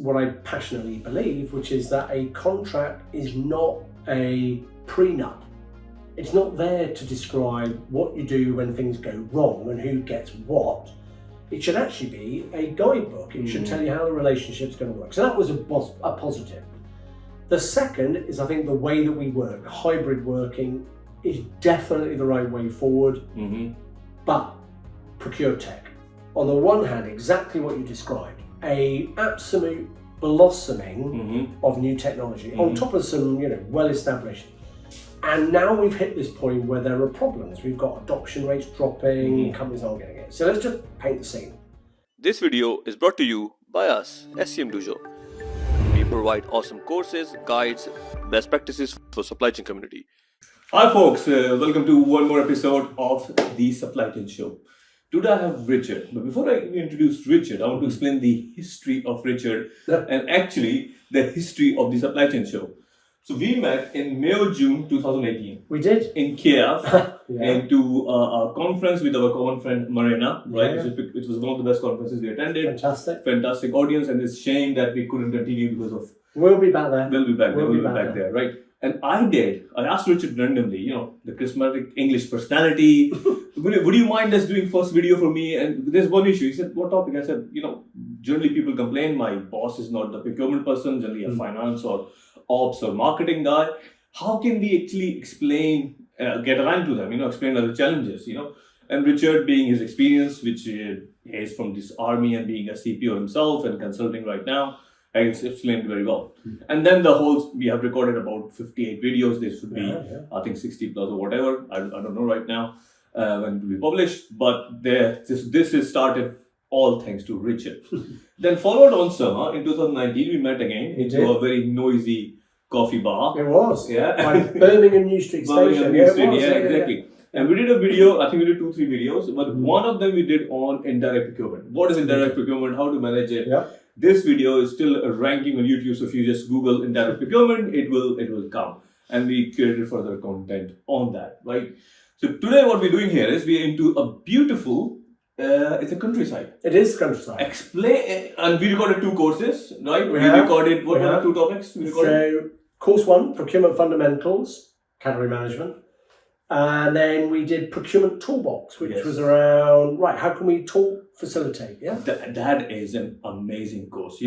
what I passionately believe, which is that a contract is not a prenup. It's not there to describe what you do when things go wrong and who gets what. It should actually be a guidebook. It should tell you how the relationship's going to work. So that was a positive. The second is, I think, the way that we work. Hybrid working is definitely the right way forward. But Procure Tech, on the one hand, exactly what you described, a absolute blossoming of new technology on top of some, well-established. And now we've hit this point where there are problems. We've got adoption rates dropping, companies aren't getting it. So let's just paint the scene. This video is brought to you by us, SCMDOJO. We provide awesome courses, guides, best practices for supply chain community. Hi folks, welcome to one more episode of the Supply Chain Show. Today I have Richard, but before I introduce Richard, I want to explain the history of Richard and actually the history of the Supply Chain Show. So we met in May or June 2018. We did. In Kiev, into a conference with our common friend Marina, right? Which was one of the best conferences we attended. Fantastic audience, and it's a shame that we couldn't continue because of... We'll be back there. We'll be back there, right? And I asked Richard randomly, the charismatic English personality, would you mind us doing first video for me? And there's one issue. He said, what topic? I said, generally people complain, my boss is not the procurement person, generally a finance or ops or marketing guy. How can we actually explain, get aligned to them, explain other challenges, And Richard, being his experience, which he is from this army and being a CPO himself and consulting right now, I explained very well. And then we have recorded about 58 videos. There should be, I think, 60 plus or whatever. I don't know right now when it will be published. But this is started all thanks to Richard. Then followed on summer, in 2019, we met again into a very noisy coffee bar. It was. Yeah. By Birmingham New Street Station. Exactly. And we did a video, I think we did 2-3 videos, but one of them we did on indirect procurement. What is indirect procurement? How to manage it? This video is still ranking on YouTube, so if you just Google indirect procurement, it will come. And we created further content on that, right? So today what we're doing here is we're into a beautiful, it's a countryside. It is countryside. And we recorded 2 courses, right? We recorded, what were the 2 topics? So, course 1, Procurement Fundamentals, Category Management. And then we did Procurement Toolbox, which was around, how can we facilitate? That is an amazing course.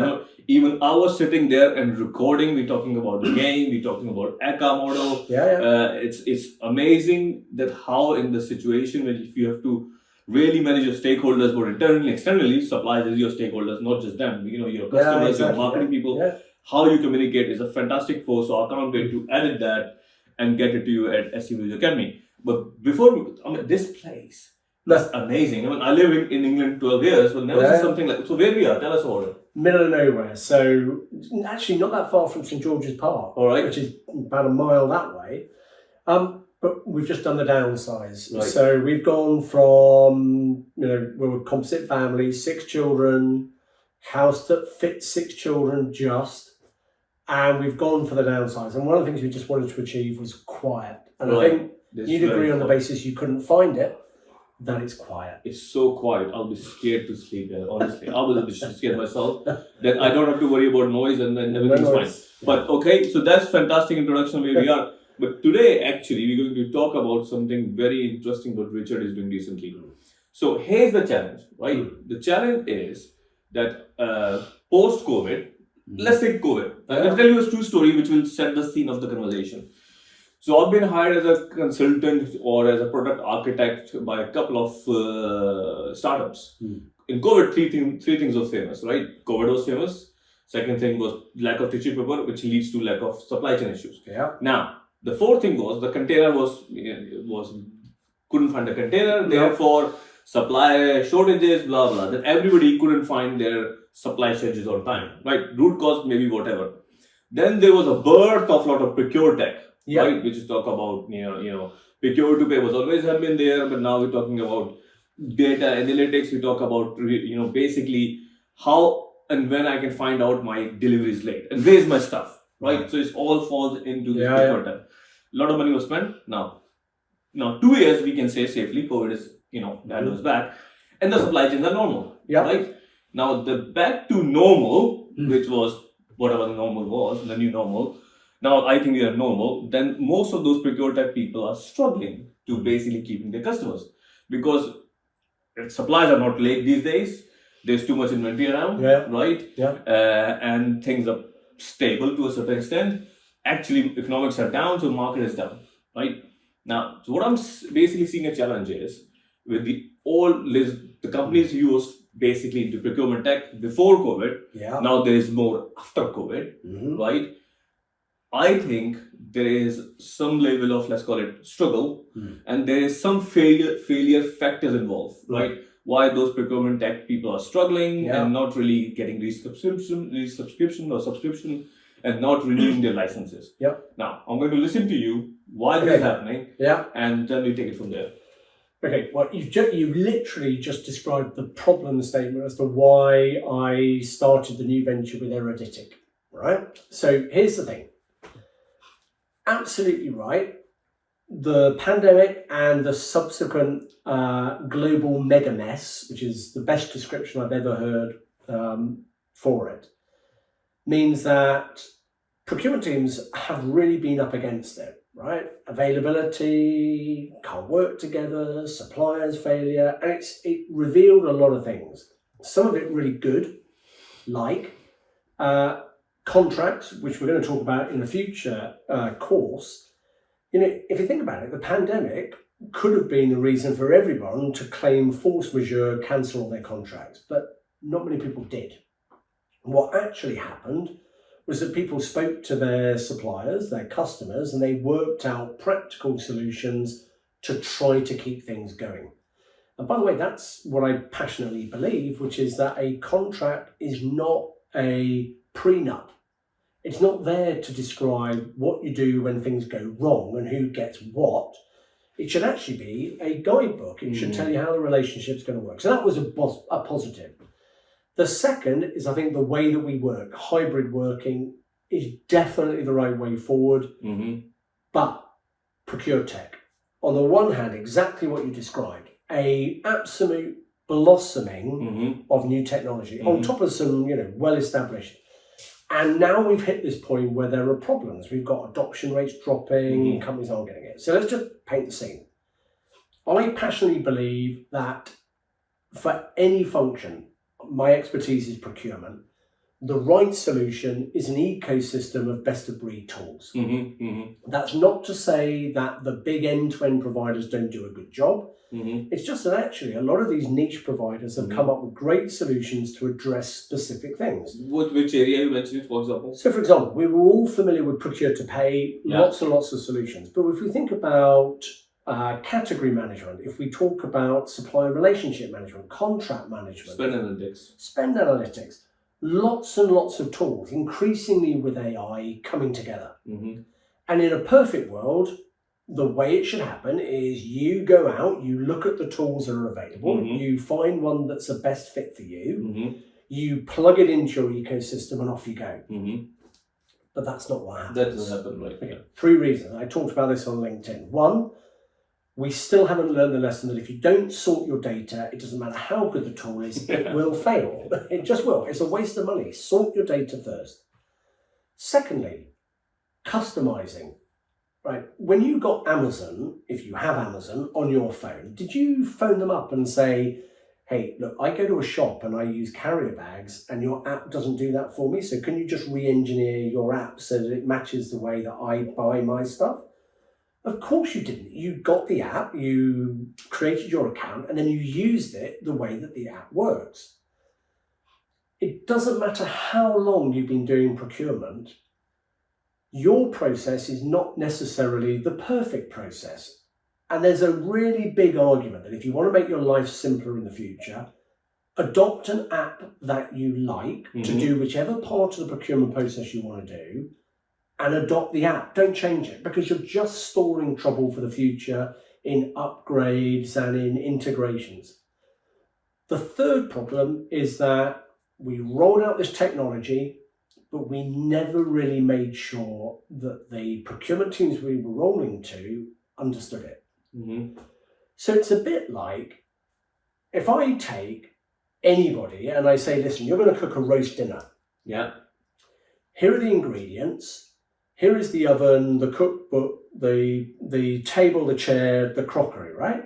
Even I was sitting there and recording, we're talking about the game, we're talking about ECA model. It's amazing that how in the situation when if you have to really manage your stakeholders, both internally, externally, suppliers is your stakeholders, not just them, your customers, your marketing people, how you communicate is a fantastic course. So I can't wait to edit that and get it to you at SCMDOJO Academy. But before, this place, that's amazing. I live in England 12 years, but never seen something like. So where we are, tell us about it. Middle of nowhere. So actually not that far from St George's Park, which is about a mile that way. But we've just done the downsize. Right. So we've gone from, we're a composite family, 6 children, house that fits 6 children just. And we've gone for the downsize. And one of the things we just wanted to achieve was quiet. And I think you'd agree on the basis you couldn't find it, that it's quiet. It's so quiet. I'll be scared to sleep there, honestly. I will be scared myself. Then I don't have to worry about noise and then everything's fine. But okay, so that's fantastic introduction where we are. But today, actually, we're going to talk about something very interesting what Richard is doing recently. So here's the challenge, right? The challenge is that post-COVID, let's take COVID. I'll tell you a true story which will set the scene of the conversation. So I've been hired as a consultant or as a product architect by a couple of startups. In COVID, three things were famous, right? COVID was famous. Second thing was lack of tissue paper, which leads to lack of supply chain issues. Now, the fourth thing was the container couldn't find a container, therefore supply shortages, blah blah. Then everybody couldn't find their supply schedules on time, right? Root cause, maybe whatever. Then there was a birth of a lot of Procure Tech, right? Which is talk about, Procure to Pay was always have been there, but now we're talking about data analytics. We talk about, basically how and when I can find out my delivery is late and where's my stuff, right? So it all falls into this Procure Tech. A lot of money was spent. Now 2 years we can say safely, COVID is, that was back, and the supply chains are normal, right? Now the back to normal which was whatever the normal was, the new normal. Now I think we are normal. Then most of those Procure Tech people are struggling to basically keeping their customers because supplies are not late these days. There's too much inventory around, right? And things are stable to a certain extent. Actually, economics are down, so market is down, right? Now, so what I'm basically seeing a challenge is with the companies who was basically into procurement tech before COVID. Now there is more after COVID, right? I think there is some level of, let's call it, struggle, and there is some failure factors involved, right? Why those procurement tech people are struggling and not really getting resubscription or subscription and not renewing their licenses. Now, I'm going to listen to you, why this is happening, and then we take it from there. Okay, well, you literally just described the problem statement as to why I started the new venture with Eruditic, right? So here's the thing. Absolutely right. The pandemic and the subsequent global mega mess, which is the best description I've ever heard for it, means that procurement teams have really been up against it, right? Availability, can't work together, suppliers failure, and it revealed a lot of things. Some of it really good, like contracts, which we're going to talk about in a future course. You know, if you think about it, the pandemic could have been the reason for everyone to claim force majeure, cancel all their contracts, but not many people did. What actually happened was that people spoke to their suppliers, their customers, and they worked out practical solutions to try to keep things going. And by the way, that's what I passionately believe, which is that a contract is not a prenup. It's not there to describe what you do when things go wrong and who gets what. It should actually be a guidebook. It should tell you how the relationship's going to work. So that was a positive. The second is, I think, the way that we work. Hybrid working is definitely the right way forward. But Procure Tech, on the one hand, exactly what you described, a absolute blossoming of new technology on top of some, well-established. And now we've hit this point where there are problems. We've got adoption rates dropping, companies aren't getting it. So let's just paint the scene. I passionately believe that for any function, my expertise is procurement. The right solution is an ecosystem of best of breed tools. That's not to say that the big end-to-end providers don't do a good job. It's just that actually a lot of these niche providers have come up with great solutions to address specific things. Which area you mentioned, for example? So, for example, we were all familiar with Procure to Pay, lots and lots of solutions. But if we think about category management, if we talk about supplier relationship management, contract management, spend analytics, lots and lots of tools, increasingly with AI coming together. And in a perfect world, the way it should happen is you go out, you look at the tools that are available, you find one that's the best fit for you, you plug it into your ecosystem and off you go. But that's not what happens. That doesn't happen, right? Okay. 3 reasons. I talked about this on LinkedIn. 1, we still haven't learned the lesson that if you don't sort your data, it doesn't matter how good the tool is, it will fail. It just will. It's a waste of money. Sort your data first. Secondly, customizing. Right, when you got Amazon, if you have Amazon on your phone, did you phone them up and say, hey, look, I go to a shop and I use carrier bags and your app doesn't do that for me, so can you just re-engineer your app so that it matches the way that I buy my stuff? Of course you didn't. You got the app, you created your account, and then you used it the way that the app works. It doesn't matter how long you've been doing procurement, your process is not necessarily the perfect process. And there's a really big argument that if you want to make your life simpler in the future, adopt an app that you like to do whichever part of the procurement process you want to do, and adopt the app. Don't change it, because you're just storing trouble for the future in upgrades and in integrations. The third problem is that we rolled out this technology, but we never really made sure that the procurement teams we were rolling to understood it. So it's a bit like if I take anybody and I say, listen, you're going to cook a roast dinner. Yeah. Here are the ingredients. Here is the oven, the cookbook, the table, the chair, the crockery, right?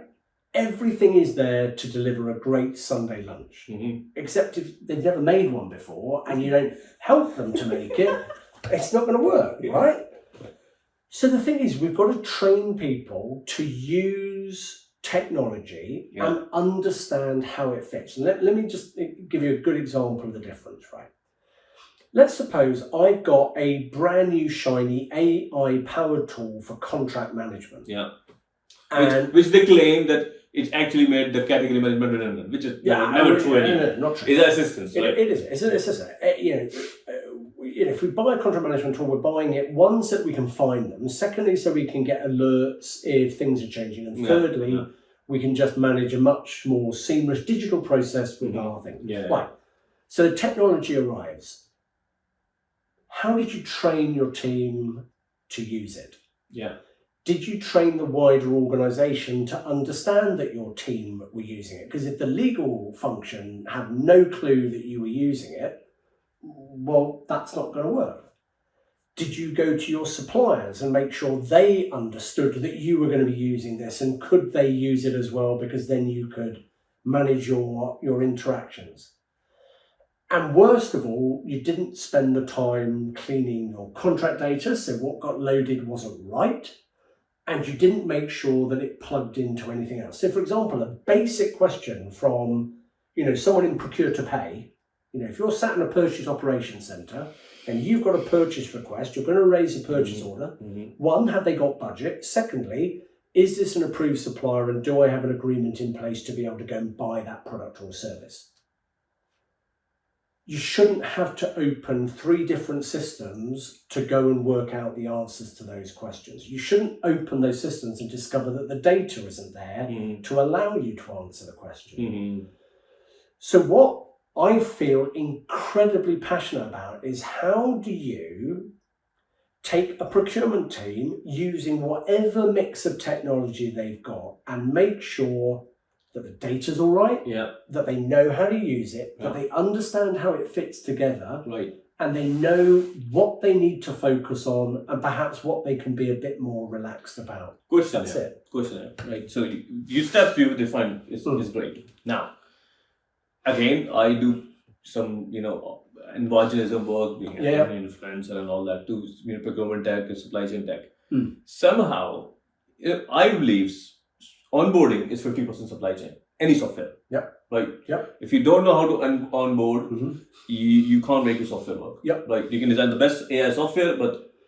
Everything is there to deliver a great Sunday lunch. Except if they've never made one before and you don't help them to make it, it's not going to work, right? So the thing is, we've got to train people to use technology and understand how it fits. And let me just give you a good example of the difference, right? Let's suppose I've got a brand new shiny AI-powered tool for contract management. Yeah. And which they claim that it's actually made the category management redundant, which is never true anymore. No, not true. It's an assistance, right? It is. It's assistance. If we buy a contract management tool, we're buying it, one, so that we can find them. Secondly, so we can get alerts if things are changing. And thirdly, we can just manage a much more seamless digital process with our thing. Right. So the technology arrives. How did you train your team to use it? Yeah. Did you train the wider organisation to understand that your team were using it? Because if the legal function have no clue that you were using it, well, that's not going to work. Did you go to your suppliers and make sure they understood that you were going to be using this, and could they use it as well, because then you could manage your interactions? And worst of all, you didn't spend the time cleaning your contract data, so what got loaded wasn't right. And you didn't make sure that it plugged into anything else. So, for example, a basic question from, someone in Procure to Pay, if you're sat in a purchase operations center and you've got a purchase request, you're going to raise a purchase order. One, have they got budget? Secondly, is this an approved supplier, and do I have an agreement in place to be able to go and buy that product or service? You shouldn't have to open 3 different systems to go and work out the answers to those questions. You shouldn't open those systems and discover that the data isn't there to allow you to answer the question. So what I feel incredibly passionate about is, how do you take a procurement team using whatever mix of technology they've got and make sure that the data's all right, that they know how to use it, that they understand how it fits together, and they know what they need to focus on, and perhaps what they can be a bit more relaxed about. That's it. Right. So you steps you define is great. Now, again, I do some evangelism work, being an influencer and all that too. Procurement tech and supply chain tech. Somehow, I believe onboarding is 50% supply chain. Any software. Right. If you don't know how to onboard, you can't make your software work. Right. You can design the best AI software,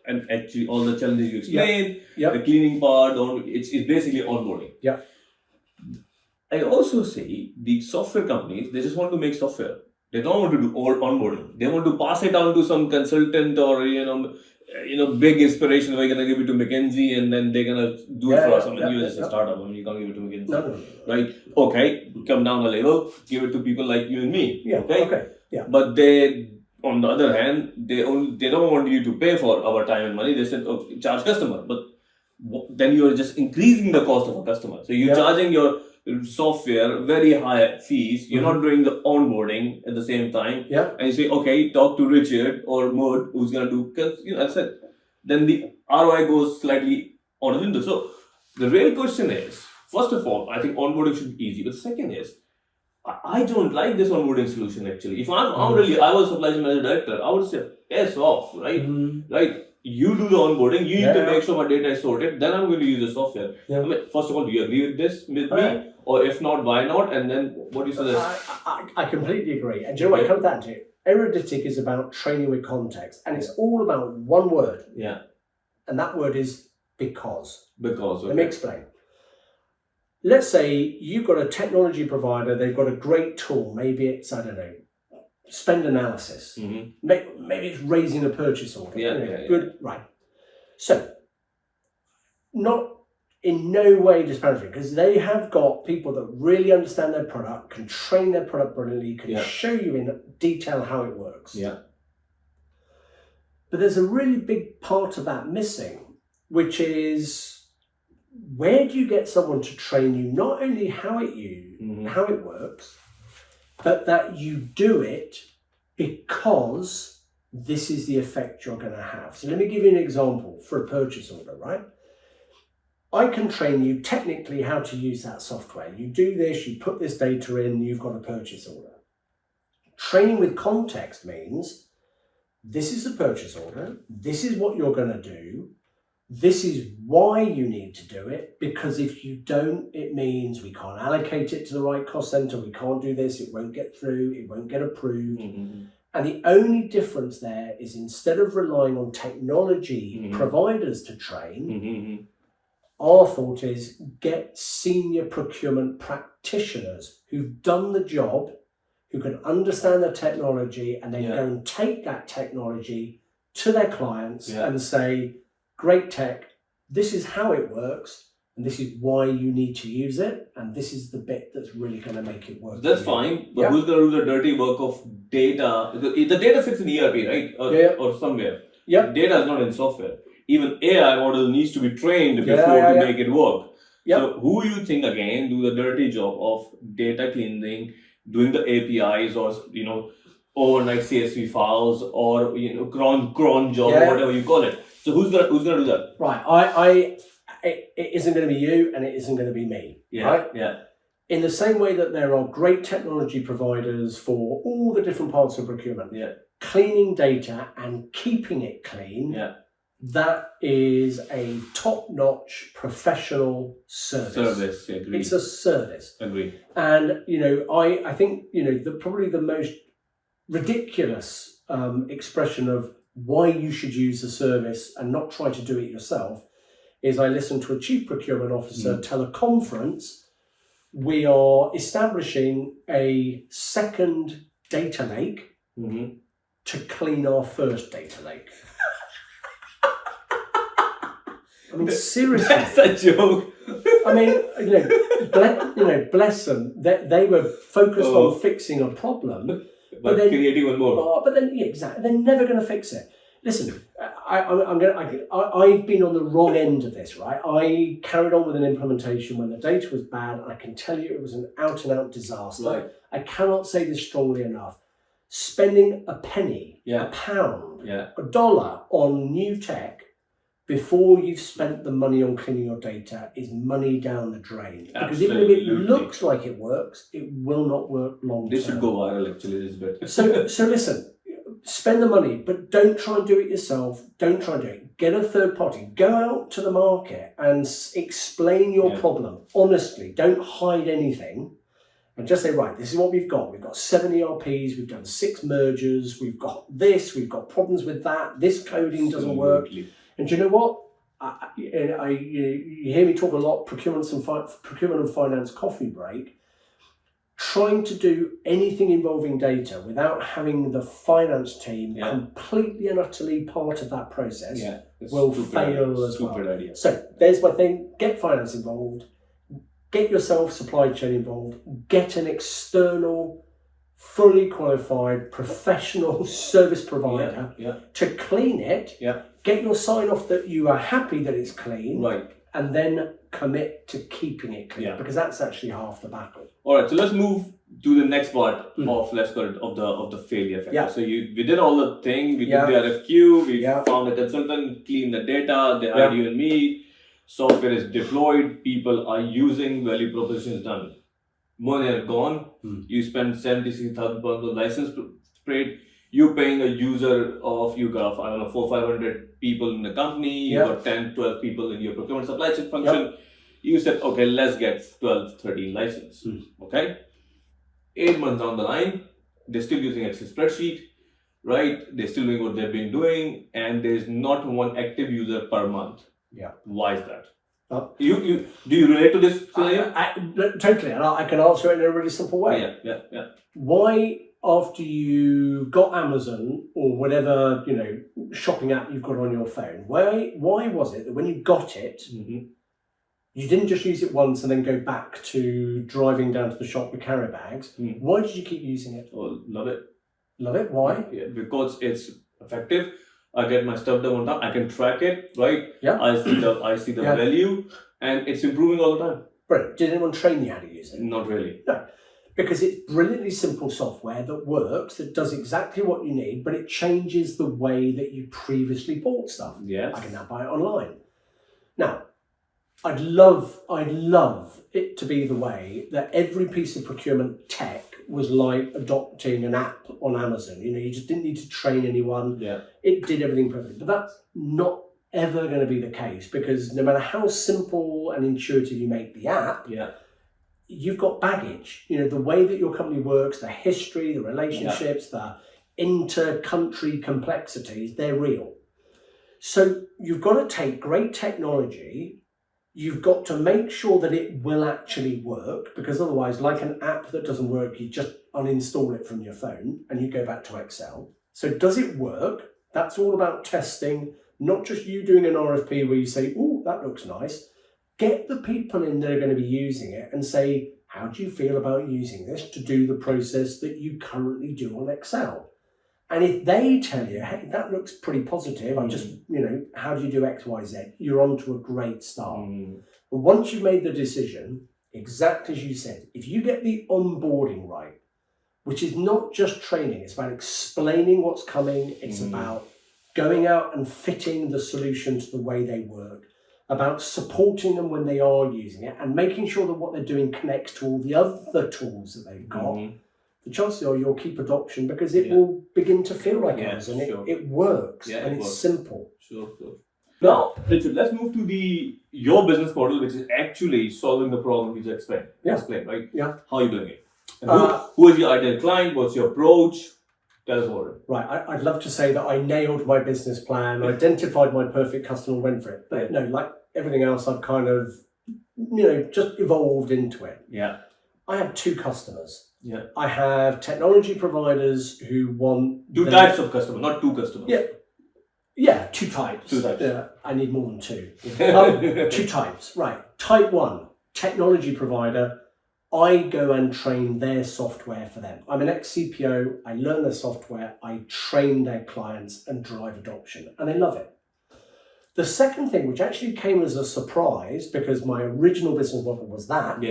and actually all the challenges you explained, the cleaning part, it's basically onboarding. I also say the software companies, they just want to make software. They don't want to do all onboarding. They want to pass it on to some consultant or big inspiration. We're gonna give it to McKinsey, and then they're gonna do it for us. You're just a startup. You can't give it to McKinsey. No. Right? Okay, come down a level. Give it to people like you and me. Okay. But they, on the other hand, they don't want you to pay for our time and money. They said, charge customer, but then you are just increasing the cost of a customer. So you're charging your software very high fees. You're not doing the onboarding at the same time. And you say, okay, talk to Richard or Mud, who's gonna do. That's it. Then the ROI goes slightly out of the window. So the real question is, first of all, I think onboarding should be easy. But the second is, I don't like this onboarding solution actually. If I was supply chain manager director, I would say, yes off, right? Right. You do the onboarding, you need to make sure my data is sorted, then I'm going to use the software. First of all, do you agree with this with me? Or if not, why not? And then what do you suggest? I completely agree. And do you know what it comes down to? Eruditic is about training with context, and it's all about one word. And that word is because. Let me explain. Let's say you've got a technology provider, they've got a great tool, maybe it's, spend analysis. Maybe it's raising a purchase order. Good, right. So, not in no way disparaging, because they have got people that really understand their product, can train their product brilliantly, can show you in detail how it works. But there's a really big part of that missing, which is, where do you get someone to train you not only how it works, but that you do it because this is the effect you're going to have. So let me give you an example for a purchase order, right? I can train you technically how to use that software. You do this, you put this data in, you've got a purchase order. Training with context means this is a purchase order, this is what you're going to do, this is why you need to do it, because if you don't, it means we can't allocate it to the right cost center, we can't do this, it won't get through, it won't get approved. And the only difference there is instead of relying on technology providers to train, our thought is get senior procurement practitioners who've done the job, who can understand the technology, and then go and take that technology to their clients and say, great tech, this is how it works, and this is why you need to use it, and this is the bit that's really going to make it work. That's fine, but who's going to do the dirty work of data? The data sits in ERP, right? Or somewhere. Data is not in software. Even AI model needs to be trained before to make it work. So who you think again do the dirty job of data cleansing, doing the APIs, or overnight CSV files, or cron job, or whatever you call it. So who's gonna do that? Right. It isn't going to be you, and it isn't going to be me. Right? In the same way that there are great technology providers for all the different parts of procurement, cleaning data and keeping it clean. That is a top-notch professional service. Agree. It's a service. Agree. And I think probably the most ridiculous expression of why you should use the service and not try to do it yourself is I listened to a chief procurement officer tell a conference, we are establishing a second data lake to clean our first data lake. I mean, seriously. That's a joke. I mean, bless them. They were focused on fixing a problem, but then creating one more. But then, exactly, they're never going to fix it. Listen, I've been on the wrong end of this, right? I carried on with an implementation when the data was bad, and I can tell you it was an out-and-out disaster. Right. I cannot say this strongly enough. Spending a penny, a pound, a dollar on new tech before you've spent the money on cleaning your data is money down the drain. Because even if it looks like it works, it will not work long term. This should go viral, actually, this bit. So listen, spend the money, but don't try and do it yourself. Don't try and do it. Get a third party. Go out to the market and explain your problem. Honestly, don't hide anything. And just say, right, this is what we've got. We've got 7 ERPs, we've done 6 mergers, we've got this, we've got problems with that, this coding doesn't work. And do you know what? You hear me talk a lot, procurement and finance coffee break. Trying to do anything involving data without having the finance team completely and utterly part of that process will fail as well. Idea. So there's my thing, get finance involved, get yourself supply chain involved, get an external, fully qualified, professional service provider to clean it. Get your sign off that you are happy that it's clean, and then commit to keeping it clean, because that's actually half the battle. All right, so let's move to the next part of the failure factor. So we did all the thing. We did the RFQ. We found a consultant, cleaned the data. They hired you and me. Software is deployed. People are using. Value proposition is done. Money are gone. You spend £76,000 on license plate. You're paying a user of, you got, 400-500 people in the company, you got 10-12 people in your procurement supply chain function. You said, okay, let's get 12-13 license. Okay? 8 months down the line, they're still using Excel spreadsheet, right? They're still doing what they've been doing, and there's not one active user per month. Why is that? Do you relate to this scenario? Totally, and I can answer it in a really simple way. Why, after you got Amazon or whatever shopping app you've got on your phone, why was it that when you got it, you didn't just use it once and then go back to driving down to the shop with carrier bags? Why did you keep using it? Oh, love it. Love it? Why? Because it's effective. I get my stuff done on time. I can track it, right? I see the value, and it's improving all the time. Brilliant. Did anyone train you how to use it? Not really. No. because it's brilliantly simple software that works, that does exactly what you need, but it changes the way that you previously bought stuff. Yes. I can now buy it online. Now, I'd love it to be the way that every piece of procurement tech was like adopting an app on Amazon. You know, you just didn't need to train anyone. Yeah. It did everything perfectly. But that's not ever going to be the case, because no matter how simple and intuitive you make the app, Yeah. you've got baggage. You know, the way that your company works, the history, the relationships, the inter-country complexities, they're real. So you've got to take great technology, you've got to make sure that it will actually work, because otherwise, like an app that doesn't work, you just uninstall it from your phone and you go back to Excel. So does it work? That's all about testing, not just you doing an RFP where you say, oh, that looks nice. Get the people in that are going to be using it and say, how do you feel about using this to do the process that you currently do on Excel? And if they tell you, hey, that looks pretty positive, I just, you know, how do you do X, Y, Z? You're on to a great start. But once you've made the decision, exactly as you said, if you get the onboarding right, which is not just training, it's about explaining what's coming, it's about going out and fitting the solution to the way they work, about supporting them when they are using it, and making sure that what they're doing connects to all the other tools that they've got. The chances are you'll keep adoption, because it will begin to feel like Amazon. It works, and it's simple. Sure. Now, Richard, let's move to your business model, which is actually solving the problem you just explained, right? Yeah. How are you doing it? And who is your ideal client? What's your approach? Tell us about it. Right, I'd love to say that I nailed my business plan, identified my perfect customer, went for it. But no, like everything else, I've kind of, you know, just evolved into it. Yeah. I have two customers. Yeah. I have technology providers who want... Two types of customers, not two customers. Yeah, two types. Yeah, I need more than two. Two types, right. Type 1, technology provider. I go and train their software for them. I'm an ex-CPO, I learn their software, I train their clients and drive adoption, and they love it. The second thing, which actually came as a surprise, because my original business model was that,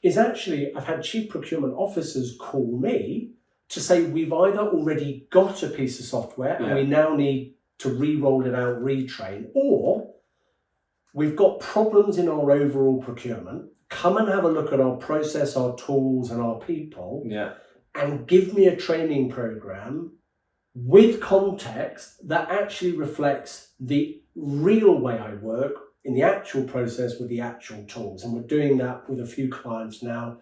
is actually I've had chief procurement officers call me to say we've either already got a piece of software and we now need to re-roll it out, retrain, or we've got problems in our overall procurement. Come and have a look at our process, our tools, and our people, and give me a training program with context that actually reflects the real way I work in the actual process with the actual tools. And we're doing that with a few clients now.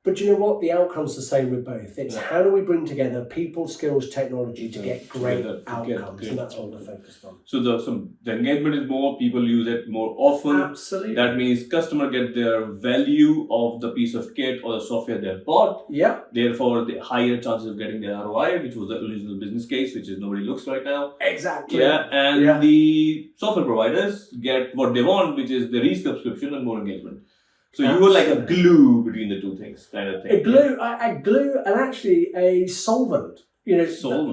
But you know what? The outcome's the same with both. It's how do we bring together people, skills, technology to get great outcomes, and that's what we're focused on. So the engagement is more, people use it more often. Absolutely. That means customer get their value of the piece of kit or the software they bought. Therefore, the higher chances of getting their ROI, which was the original business case, which is nobody looks right now. Exactly. And the software providers get what they want, which is the resubscription and more engagement. So you were like a glue between the two things, kind of thing. A glue, and actually a solvent. You know,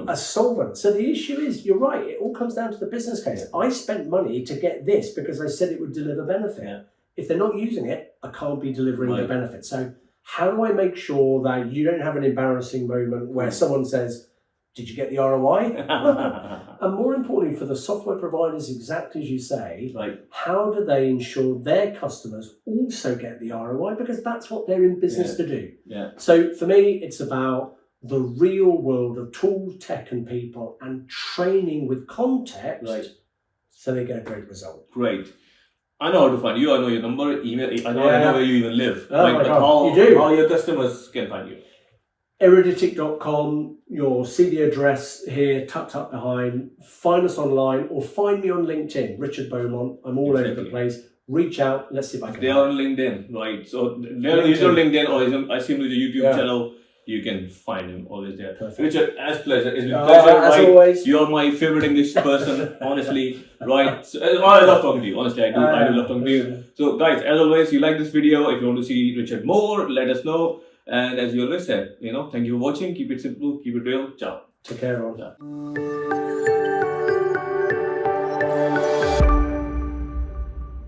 a solvent. So the issue is, you're right. It all comes down to the business case. I spent money to get this because I said it would deliver benefit. If they're not using it, I can't be delivering the benefit. So how do I make sure that you don't have an embarrassing moment where someone says, "Did you get the ROI?" And more importantly, for the software providers, exactly as you say, how do they ensure their customers also get the ROI? Because that's what they're in business to do. So for me, it's about the real world of tools, tech, and people, and training with context so they get a great result. Great. I know how to find you. I know your number, email. I know where you even live. You do. How your customers can find you. Eruditic.com, you'll see the address here tucked up behind. Find us online or find me on LinkedIn, Richard Beaumont. I'm all over the place. Reach out, let's see if I can. They are on LinkedIn, right? So they're on LinkedIn or I see him with the YouTube channel. You can find him always there. Perfect. Richard, as pleasure. It's been a pleasure. As always. You're my favorite English person, honestly. Right? So, I love talking to you. Honestly, I do love talking to you. So guys, as always, you like this video. If you want to see Richard more, let us know. And as you always said, thank you for watching. Keep it simple, keep it real. Ciao. Take care, everyone.